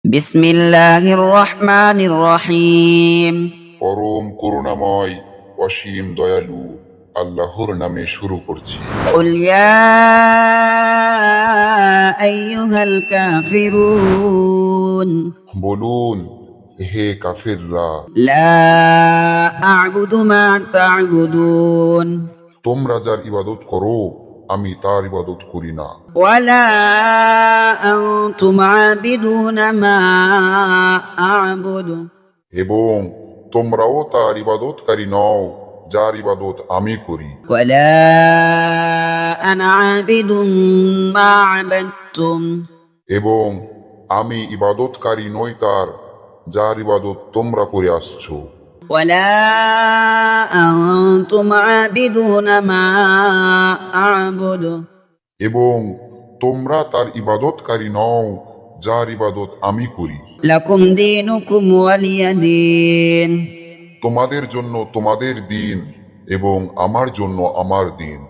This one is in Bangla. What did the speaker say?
বিসমিল্লাহির রহমানির রহিম। পরম করুণাময় অসীম দয়ালু আল্লাহর নামে শুরু করছি। কুল ইয়া আইয়ুহাল কাফিরুন বলুন, হে কাফিররা, লা আ'বুদু মা তা'বুদুন তোমরা যার ইবাদত করো আমি তার ইবাদত করি না, ওয়ালা আনতুম আবিদুনা মা আ'বুদু এবং তোমরাও তার ইবাদতকারী নও যার ইবাদত আমি করি, ওয়ালা আনা আবিদুম মা আবাদতুম এবং আমি ইবাদতকারী নই তার যার ইবাদত তোমরা করে আসছো, ولا أنتم عابدون ما أعبد এবং তোমরা তার ইবাদতকারী নও যার ইবাদত আমি করি। لكم دينكم ولي دين তোমাদের জন্য তোমাদের দিন এবং আমার জন্য আমার দিন।